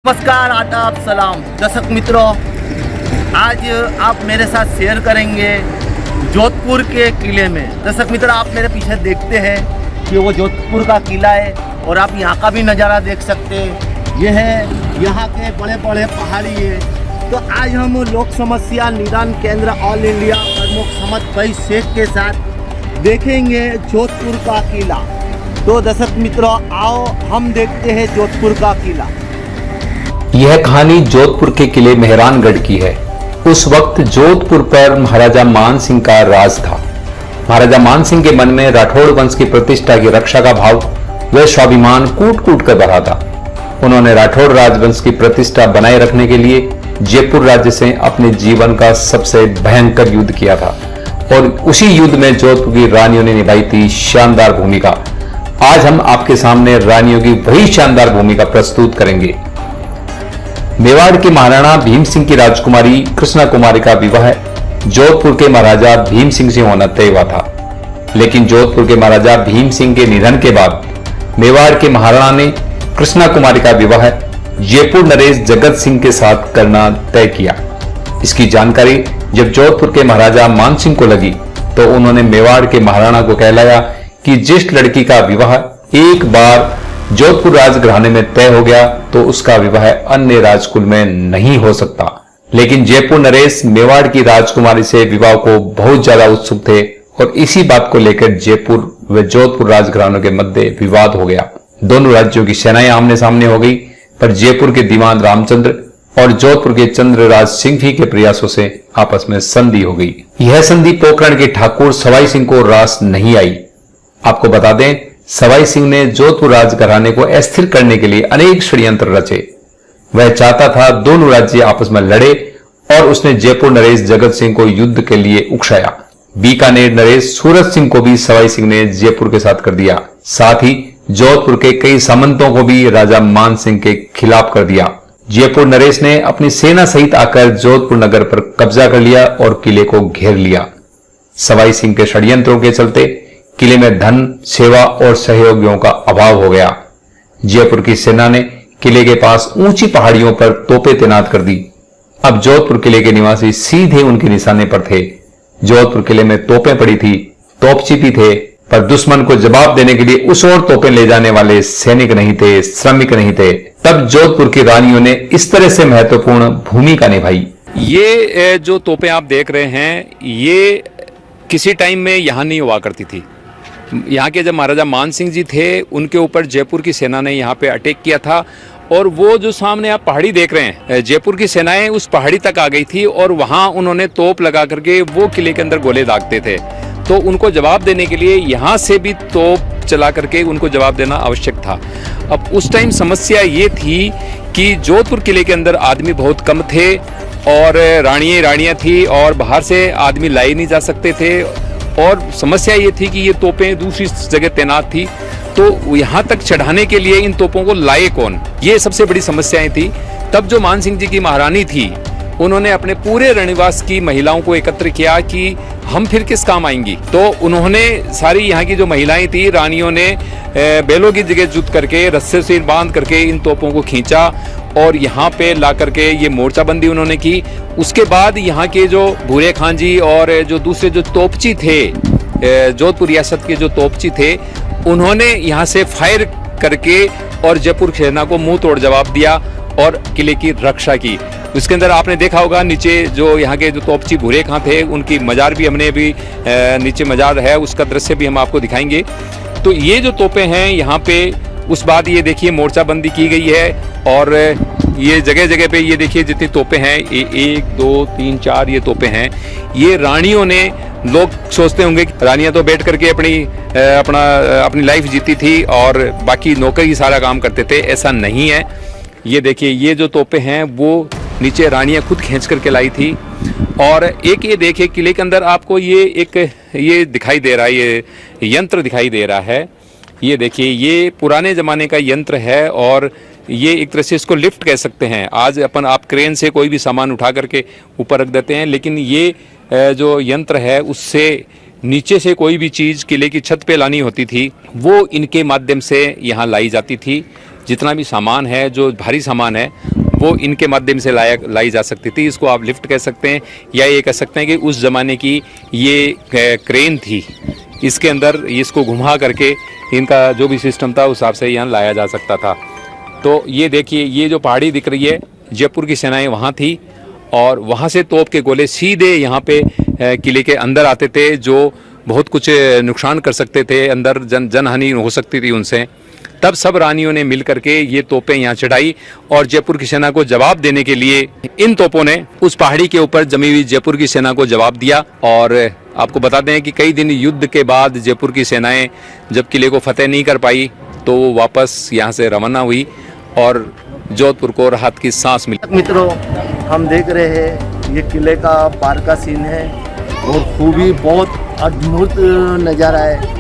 नमस्कार, आदाब, सलाम दर्शक मित्रों। आज आप मेरे साथ शेयर करेंगे जोधपुर के किले में। दर्शक मित्र, आप मेरे पीछे देखते हैं कि वो जोधपुर का किला है और आप यहाँ का भी नज़ारा देख सकते हैं। ये है यहाँ के बड़े बड़े पहाड़ी है। तो आज हम लोक समस्या निदान केंद्र ऑल इंडिया प्रमुख समद भाई शेख के साथ देखेंगे जोधपुर का किला। तो दर्शक मित्रों, आओ हम देखते हैं जोधपुर का किला। यह कहानी जोधपुर के किले मेहरानगढ़ की है। उस वक्त जोधपुर पर महाराजा मान सिंह का राज था। महाराजा मान सिंह के मन में राठौड़ वंश की प्रतिष्ठा की रक्षा का भाव व स्वाभिमान कूट कूट कर भरा था। उन्होंने राठौड़ राजवंश की प्रतिष्ठा बनाए रखने के लिए जयपुर राज्य से अपने जीवन का सबसे भयंकर युद्ध किया था और उसी युद्ध में जोधपुर की रानियों ने निभाई थी शानदार भूमिका। आज हम आपके सामने रानियों की वही शानदार भूमिका प्रस्तुत करेंगे। मेवाड़ के महाराणा भीम सिंह की राजकुमारी कृष्णा कुमारी का विवाह जोधपुर के महाराजा भीम सिंह से होना तय हुआ था, लेकिन जोधपुर के महाराजा भीम सिंह के निधन के बाद मेवाड़ के महाराणा ने कृष्णा कुमारी का विवाह जयपुर नरेश जगत सिंह के साथ करना तय किया। इसकी जानकारी जब जोधपुर के महाराजा मान सिंह को लगी तो उन्होंने मेवाड़ के महाराणा को कहलाया कि जिस लड़की का विवाह एक बार जोधपुर राजघराने में तय हो गया तो उसका विवाह अन्य राजकुल में नहीं हो सकता। लेकिन जयपुर नरेश मेवाड़ की राजकुमारी से विवाह को बहुत ज्यादा उत्सुक थे और इसी बात को लेकर जयपुर व जोधपुर राजघरानों के मध्य विवाद हो गया। दोनों राज्यों की सेनाएं आमने सामने हो गई, पर जयपुर के दीवान रामचंद्र और जोधपुर के चंद्रराज सिंह के प्रयासों से आपस में संधि हो गई। यह संधि पोखरण के ठाकुर सवाई सिंह को रास नहीं आई। आपको बता दें, सवाई सिंह ने जोधपुर राजघराने को अस्थिर करने के लिए अनेक षड्यंत्र रचे। वह चाहता था दोनों राज्य आपस में लड़े और उसने जयपुर नरेश जगत सिंह को युद्ध के लिए उकसाया। बीकानेर नरेश सूरत सिंह को भी सवाई सिंह ने जयपुर के साथ कर दिया। साथ ही जोधपुर के कई सामंतों को भी राजा मान सिंह के खिलाफ कर दिया। जयपुर नरेश ने अपनी सेना सहित आकर जोधपुर नगर पर कब्जा कर लिया और किले को घेर लिया। सवाई सिंह के षड्यंत्रों के चलते किले में धन, सेवा और सहयोगियों का अभाव हो गया। जयपुर की सेना ने किले के पास ऊंची पहाड़ियों पर तोपें तैनात कर दी। अब जोधपुर किले के निवासी सीधे उनके निशाने पर थे। जोधपुर किले में तोपें पड़ी थी, तोपचिपी थे, पर दुश्मन को जवाब देने के लिए उस ओर तोपें ले जाने वाले सैनिक नहीं थे, श्रमिक नहीं थे। तब जोधपुर की रानियों ने इस तरह से महत्वपूर्ण भूमिका निभाई। ये जो तोपें आप देख रहे हैं, ये किसी टाइम में यहाँ नहीं हुआ करती थी। यहाँ के जब महाराजा मान सिंह जी थे, उनके ऊपर जयपुर की सेना ने यहाँ पे अटैक किया था और वो जो सामने आप पहाड़ी देख रहे हैं, जयपुर की सेनाएं उस पहाड़ी तक आ गई थी और वहाँ उन्होंने तोप लगा करके वो किले के अंदर गोले दागते थे। तो उनको जवाब देने के लिए यहाँ से भी तोप चला करके उनको जवाब देना आवश्यक था। अब उस टाइम समस्या ये थी कि जोधपुर किले के अंदर आदमी बहुत कम थे और रानियाँ थी और बाहर से आदमी लाए नहीं जा सकते थे। और समस्या ये थी कि ये तोपें दूसरी जगह तैनात थी, तो यहाँ तक चढ़ाने के लिए इन तोपों को लाए कौन, ये सबसे बड़ी समस्याएं थी। तब जो मान सिंह जी की महारानी थी, उन्होंने अपने पूरे रणनिवास की महिलाओं को एकत्र किया कि हम फिर किस काम आएंगी। तो उन्होंने सारी यहाँ की जो महिलाएं थी, रानियों ने बैलों की जगह जुट करके रस्से से बांध करके इन तोपों को खींचा और यहाँ पे ला करके ये मोर्चाबंदी उन्होंने की। उसके बाद यहाँ के जो भूरे खान जी और जो दूसरे जो तोपची थे, जोधपुर रियासत के जो तोपची थे, उन्होंने यहाँ से फायर करके और जयपुर सेना को मुंह तोड़ जवाब दिया और किले की रक्षा की। उसके अंदर आपने देखा होगा नीचे जो यहाँ के जो तोपची भूरे खां थे, उनकी मजार भी हमने अभी नीचे मजार है, उसका दृश्य भी हम आपको दिखाएंगे। तो ये जो तोपें हैं यहाँ पे, उस बाद ये देखिए मोर्चाबंदी की गई है और ये जगह जगह पे ये देखिए जितनी तोपें हैं, 1 2 3 4 ये तोपें हैं। ये रानियों ने, लोग सोचते होंगे कि रानियां तो बैठ करके अपनी लाइफ जीती थी और बाकी नौकर ही सारा काम करते थे। ऐसा नहीं है। ये देखिए ये जो तोपें हैं वो नीचे रानियां खुद खींच करके लाई थी। और एक ये देखिए किले के अंदर आपको ये दिखाई दे रहा है, ये यंत्र दिखाई दे रहा है। ये देखिए ये पुराने ज़माने का यंत्र है और ये एक तरह से इसको लिफ्ट कह सकते हैं। आज आप क्रेन से कोई भी सामान उठा करके ऊपर रख देते हैं, लेकिन ये जो यंत्र है उससे नीचे से कोई भी चीज़ किले की छत पे लानी होती थी, वो इनके माध्यम से यहाँ लाई जाती थी। जितना भी सामान है, जो भारी सामान है, वो इनके माध्यम से लाई जा सकती थी। इसको आप लिफ्ट कह सकते हैं या ये कह सकते हैं कि उस ज़माने की ये क्रेन थी। इसके अंदर इसको घुमा करके इनका जो भी सिस्टम था उस हिसाब से यहाँ लाया जा सकता था। तो ये देखिए, ये जो पहाड़ी दिख रही है, जयपुर की सेनाएं वहाँ थी और वहाँ से तोप के गोले सीधे यहाँ पे किले के अंदर आते थे, जो बहुत कुछ नुकसान कर सकते थे, अंदर जनहानि हो सकती थी उनसे। तब सब रानियों ने मिल करके ये तोपें यहाँ चढ़ाई और जयपुर की सेना को जवाब देने के लिए इन तोपों ने उस पहाड़ी के ऊपर जमी हुई जयपुर की सेना को जवाब दिया। और आपको बता दें कि कई दिन युद्ध के बाद जयपुर की सेनाएं जब किले को फतेह नहीं कर पाई तो वो वापस यहाँ से रवाना हुई और जोधपुर को राहत की सांस मिली। मित्रों, हम देख रहे हैं ये किले का बाहर का सीन है और खूबी बहुत अद्भुत नज़ारा है।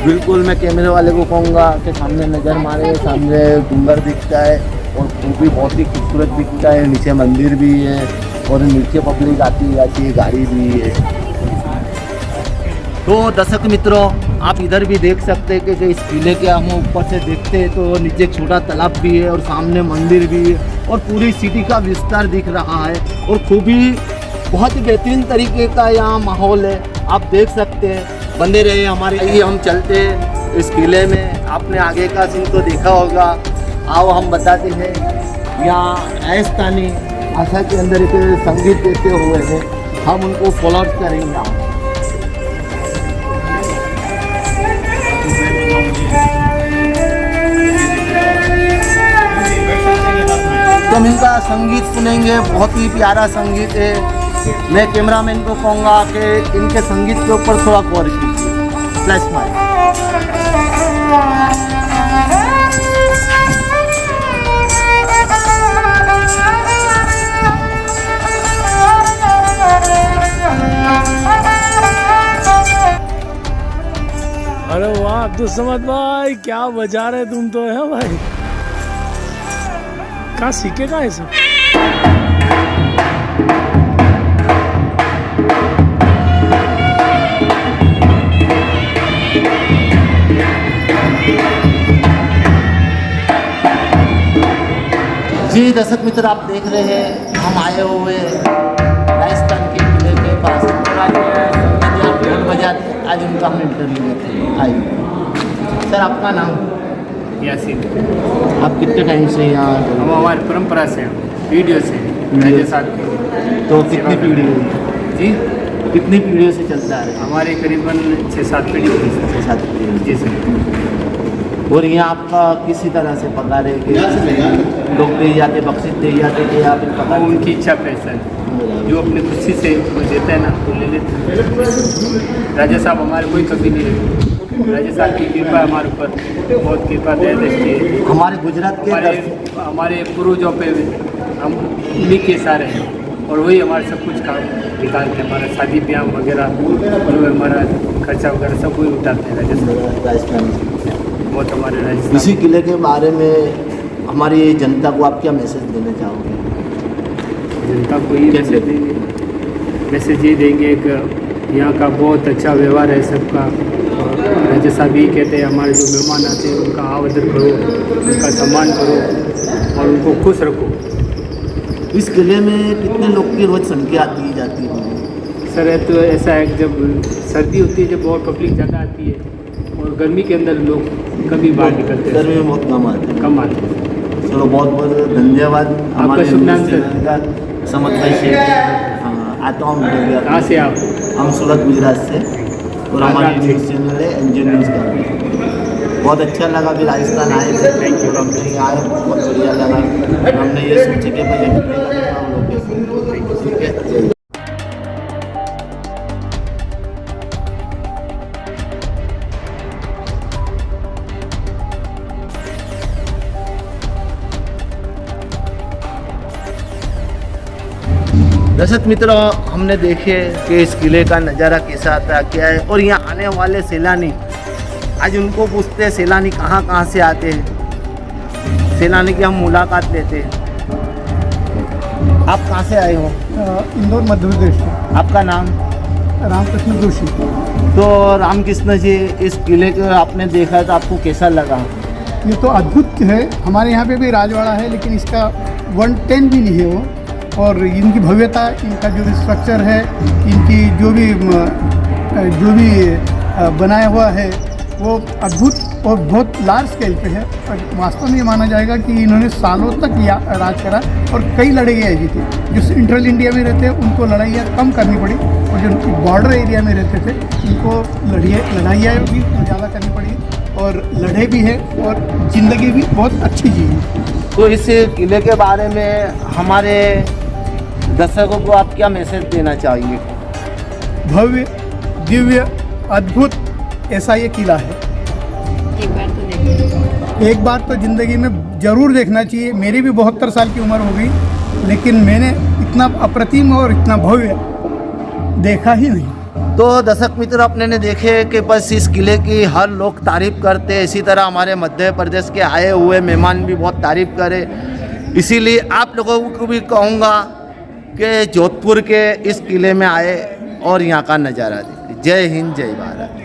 बिल्कुल मैं कैमरे वाले को कहूँगा कि सामने नज़र मारे, सामने डूंगर दिखता है और खूबी बहुत ही खूबसूरत दिखता है। नीचे मंदिर भी है और नीचे पब्लिक आती जाती है, गाड़ी भी है। तो दर्शक मित्रों, आप इधर भी देख सकते हैं कि इस किले के हम ऊपर से देखते हैं तो नीचे एक छोटा तालाब भी है और सामने मंदिर भी है और पूरी सिटी का विस्तार दिख रहा है और खूबी बहुत ही बेहतरीन तरीके का यहाँ माहौल है। आप देख सकते हैं, बंदे रहे हमारे। ये हम चलते हैं इस किले में। आपने आगे का सीन तो देखा होगा। आओ हम बताते हैं, यहाँ राजस्थानी भाषा के अंदर एक संगीत देते हुए हैं, हम उनको फॉलो करेंगे। तो हम इनका संगीत सुनेंगे, बहुत ही प्यारा संगीत है। मैं कैमरामैन को कहूँगा कि इनके संगीत के ऊपर थोड़ा गौर कीजिए। Flash mic. अरे वाह अब्दुल समद भाई, क्या बजा रहे तुम तो है भाई। कहाँ सीखेगा ये सब? जी दर्शक मित्र, आप देख रहे हैं हम आए हुए राजस्थान के किले के पास। आप ढोल बजाते हैं, आज उनका हम इंटरव्यू लेते हैं। आइए सर, आपका नाम? यासीन। आप कितने टाइम से यहाँ? हम हमारी परंपरा से, वीडियो से, राजे साहब की। तो कितनी पीढ़ी हुई जी? कितनी पीढ़ियों से चलता है? हमारे करीबन 6-7 पीढ़ी हुई सर। 6-7 पीढ़ी। जी सर। और यहाँ आपका किसी तरह से पगार है कि लोग दे जाते, बख्शिश दे जाते कि आप वो उनकी इच्छा पे सर, जो अपनी खुशी से वो देता है ना तो ले लेते हैं। राजा साहब हमारे कोई कभी नहीं रहते। राजा साहब की कृपा हमारे ऊपर बहुत कृपा दे देती है। हमारे गुजरात के हमारे पूर्वजों पे हम उन्हीं के सारे हैं और वही हमारे सब कुछ काम निकालते हैं। हमारा शादी ब्याह वगैरह जो हमारा खर्चा वगैरह सब वही उठाते हैं राजा साहब। राजस्थान बहुत हमारे राजस्थान। इसी किले के बारे में हमारी जनता को आप क्या मैसेज देना चाहोगे? जनता को ये मैसेज देंगे, मैसेज ये देंगे कि यहाँ का बहुत अच्छा व्यवहार है सबका। और जैसा भी कहते हैं, हमारे जो मेहमान आते हैं उनका आदर करो, उनका सम्मान करो और उनको खुश रखो। इस किले में कितने लोग की रोज़ संख्या आती जाती है? सर तो ऐसा है कि जब सर्दी होती है, जब बहुत पब्लिक ज़्यादा आती है और गर्मी के अंदर लोग कभी बाहर निकलते हैं, गर्मी में बहुत कम आते हैं। कम आते हैं। चलो बहुत बहुत धन्यवाद। आपका शुभ नाम सर? समझ भाई शेख। हाँ, आता हूँ। कहाँ से आप? हम सूरत गुजरात से और हमारी न्यूज़ चैनल है एनजे न्यूज़ का। बहुत अच्छा लगा कि राजस्थान आए थे। Thank you. हम कहीं आए, बहुत बढ़िया लगा। हमने ये सोचे कि भाई ठीक है। दर्शक मित्रों, हमने देखे कि इस किले का नज़ारा कैसा था, क्या है। और यहाँ आने वाले सैलानी, आज उनको पूछते हैं सैलानी कहाँ से आते हैं। सैलानी की हम मुलाकात लेते हैं। आप कहाँ से आए हो? इंदौर मध्य प्रदेश से। आपका नाम? रामकृष्ण जोशी। तो रामकृष्ण जी, इस किले को आपने देखा तो आपको कैसा लगा? ये तो अद्भुत है। हमारे यहाँ पे भी राजवाड़ा है, लेकिन इसका 1/10 भी नहीं है वो। और इनकी भव्यता, इनका जो भी स्ट्रक्चर है, इनकी जो भी बनाया हुआ है वो अद्भुत और बहुत लार्ज स्केल पे है। और वास्तव में ये माना जाएगा कि इन्होंने सालों तक राज करा और कई लड़ाइयाँ जीती। जो सेंट्रल इंडिया में रहते हैं उनको लड़ाइयाँ कम करनी पड़ी, और जो बॉर्डर एरिया में रहते थे उनको लड़ाइयाँ भी ज़्यादा करनी पड़ी, और लड़े भी है और ज़िंदगी भी बहुत अच्छी जी है। तो इस किले के बारे में हमारे दर्शकों को आप क्या मैसेज देना चाहिए? भव्य, दिव्य, अद्भुत ऐसा ये किला है। एक बार तो ज़िंदगी में ज़रूर देखना चाहिए। मेरी भी 72 साल की उम्र हो गई, लेकिन मैंने इतना अप्रतिम और इतना भव्य देखा ही नहीं। तो दर्शक मित्र, अपने ने देखे कि बस इस किले की हर लोग तारीफ़ करते हैं, इसी तरह हमारे मध्य प्रदेश के आए हुए मेहमान भी बहुत तारीफ़ करें। इसीलिए आप लोगों को भी कहूँगा कि जोधपुर के इस किले में आए और यहाँ का नज़ारा देखें। जय हिंद, जय भारत।